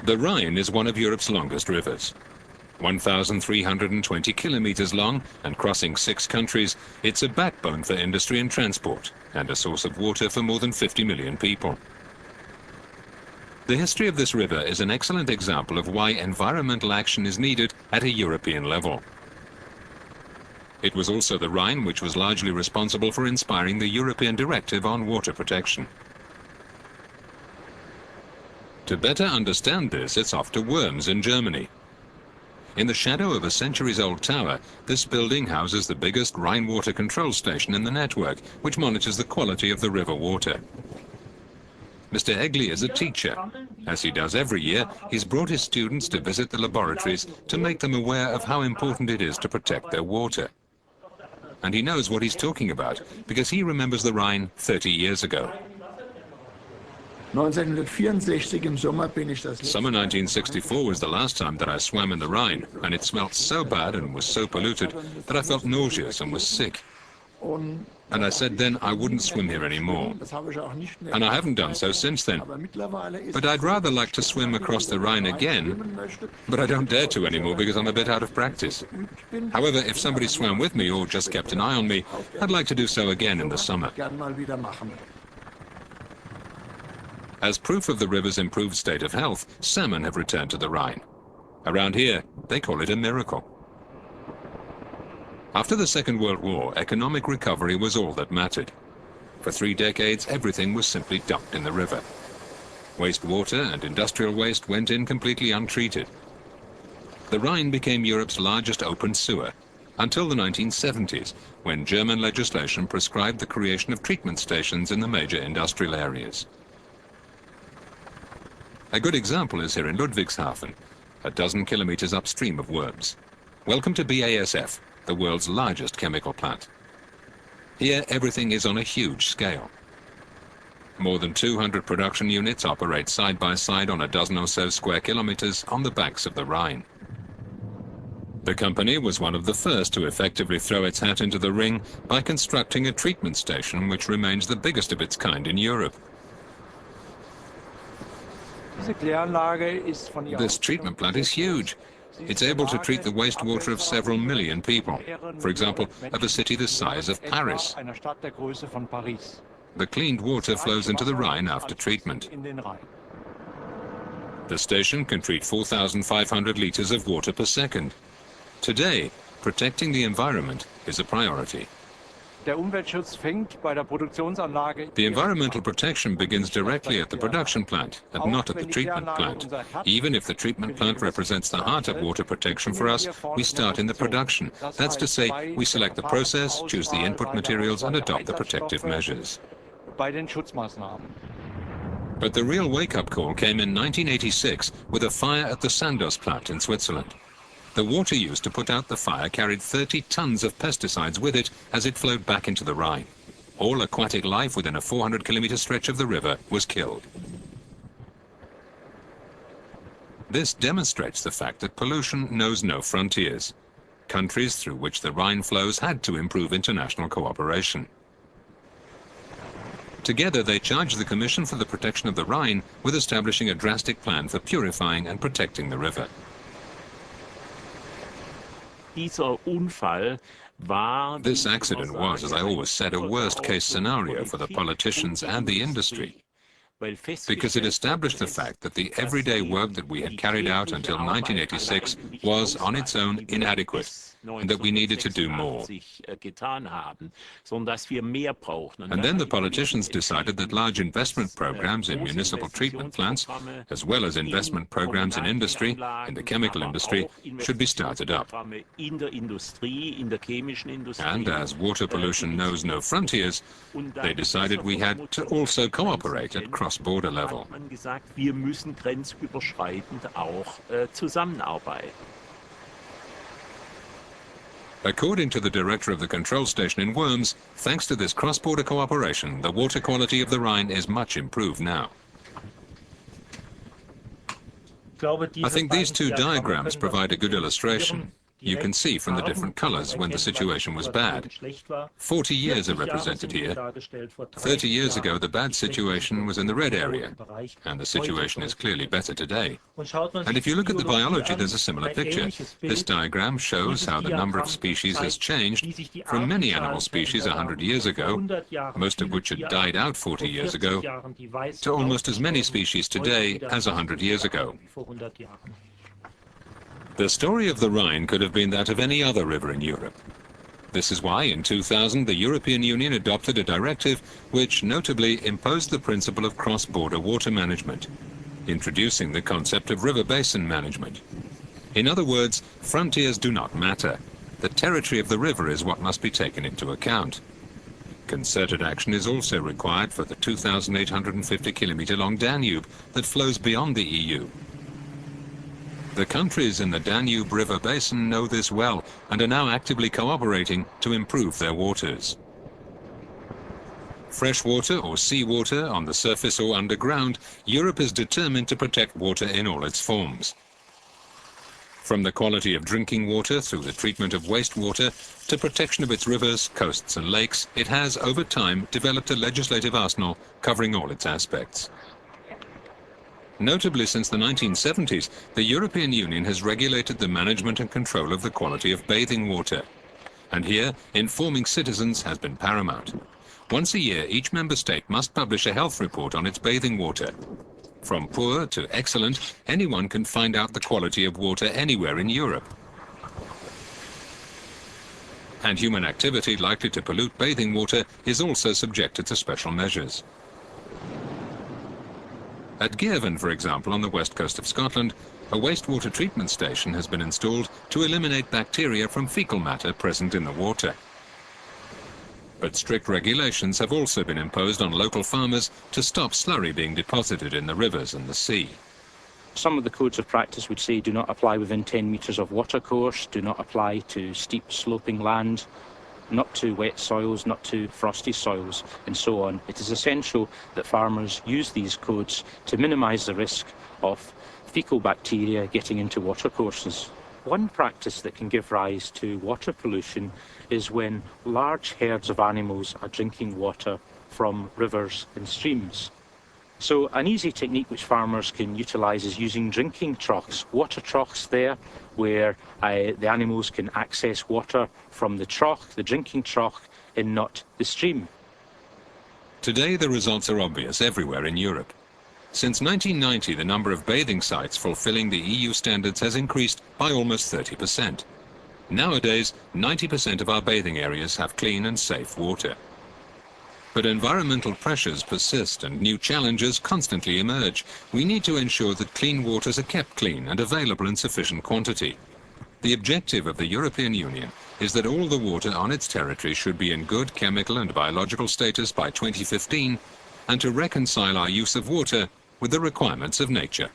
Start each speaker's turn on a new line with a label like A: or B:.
A: The Rhine is one of Europe's longest rivers. 1,320 kilometers long and crossing 6 countries, it's a backbone for industry and transport and a source of water for more than 50 million people. The history of this river is an excellent example of why environmental action is needed at a European level. It was also the Rhine which was largely responsible for inspiring the European Directive on Water Protection. To better understand this, it's off to Worms in Germany. In the shadow of a centuries-old tower, this building houses the biggest Rhine water control station in the network, which monitors the quality of the river water. Mr. Egli is a teacher. As he does every year, he's brought his students to visit the laboratories to make them aware of how important it is to protect their water. And he knows what he's talking about, because he remembers the Rhine 30 years ago. Summer 1964 was the last time that I swam in the Rhine, and it smelt so bad and was so polluted that I felt nauseous and was sick. And I said then I wouldn't swim here anymore. And I haven't done so since then. But I'd rather like to swim across the Rhine again, but I don't dare to anymore because I'm a bit out of practice. However, if somebody swam with me or just kept an eye on me, I'd like to do so again in the summer. As proof of the river's improved state of health, salmon have returned to the Rhine. Around here, they call it a miracle. After the Second World War, economic recovery was all that mattered. For 3 decades, everything was simply dumped in the river. Wastewater and industrial waste went in completely untreated. The Rhine became Europe's largest open sewer, until the 1970s, when German legislation prescribed the creation of treatment stations in the major industrial areas. A good example is here in Ludwigshafen, a dozen kilometers upstream of Worms. Welcome to BASF, the world's largest chemical plant. Here, everything is on a huge scale. More than 200 production units operate side by side on a dozen or so square kilometers on the banks of the Rhine. The company was one of the first to effectively throw its hat into the ring by constructing a treatment station which remains the biggest of its kind in Europe. This treatment plant is huge. It's able to treat the wastewater of several million people, for example, of a city the size of Paris. The cleaned water flows into the Rhine after treatment. The station can treat 4,500 liters of water per second. Today, protecting the environment is a priority. The environmental protection begins directly at the production plant and not at the treatment plant. Even if the treatment plant represents the heart of water protection for us, we start in the production. That's to say, we select the process, choose the input materials and adopt the protective measures. But the real wake-up call came in 1986 with a fire at the Sandoz plant in Switzerland. The water used to put out the fire carried 30 tons of pesticides with it as it flowed back into the Rhine. All aquatic life within a 400-kilometer stretch of the river was killed. This demonstrates the fact that pollution knows no frontiers. Countries through which the Rhine flows had to improve international cooperation. Together, they charged the Commission for the Protection of the Rhine with establishing a drastic plan for purifying and protecting the river. This accident was, as I always said, a worst-case scenario for the politicians and the industry, because it established the fact that the everyday work that we had carried out until 1986 was, on its own, inadequate, and that we needed to do more. And then the politicians decided that large investment programs in municipal treatment plants, as well as investment programs in industry, in the chemical industry, should be started up. And as water pollution knows no frontiers, they decided we had to also cooperate at cross-border level. According to the director of the control station in Worms, thanks to this cross-border cooperation, the water quality of the Rhine is much improved now. I think these two diagrams provide a good illustration. You can see from the different colors when the situation was bad. 40 years are represented here. 30 years ago, the bad situation was in the red area, and the situation is clearly better today. And if you look at the biology, there's a similar picture. This diagram shows how the number of species has changed from many animal species 100 years ago, most of which had died out 40 years ago, to almost as many species today as 100 years ago. The story of the Rhine could have been that of any other river in Europe. This is why, in 2000, the European Union adopted a directive which notably imposed the principle of cross-border water management, introducing the concept of river basin management. In other words, frontiers do not matter. The territory of the river is what must be taken into account. Concerted action is also required for the 2,850-kilometre-long Danube that flows beyond the EU. The countries in the Danube River Basin know this well and are now actively cooperating to improve their waters. Freshwater or seawater, on the surface or underground, Europe is determined to protect water in all its forms. From the quality of drinking water through the treatment of wastewater to protection of its rivers, coasts and lakes, it has, over time, developed a legislative arsenal covering all its aspects. Notably, since the 1970s, the European Union has regulated the management and control of the quality of bathing water. And here, informing citizens has been paramount. Once a year, each member state must publish a health report on its bathing water. From poor to excellent, anyone can find out the quality of water anywhere in Europe. And human activity likely to pollute bathing water is also subjected to special measures. At Girvan, for example, on the west coast of Scotland, a wastewater treatment station has been installed to eliminate bacteria from fecal matter present in the water. But strict regulations have also been imposed on local farmers to stop slurry being deposited in the rivers and the sea.
B: Some of the codes of practice would say do not apply within 10 metres of watercourse, do not apply to steep sloping land, not to wet soils, not to frosty soils, and so on. It is essential that farmers use these codes to minimise the risk of fecal bacteria getting into watercourses. One practice that can give rise to water pollution is when large herds of animals are drinking water from rivers and streams. So an easy technique which farmers can utilise is using drinking troughs, water troughs there, where the animals can access water from the trough, the drinking trough, and not the stream.
A: Today the results are obvious everywhere in Europe. Since 1990, the number of bathing sites fulfilling the EU standards has increased by almost 30%. Nowadays, 90% of our bathing areas have clean and safe water. But environmental pressures persist and new challenges constantly emerge. We need to ensure that clean waters are kept clean and available in sufficient quantity. The objective of the European Union is that all the water on its territory should be in good chemical and biological status by 2015, and to reconcile our use of water with the requirements of nature.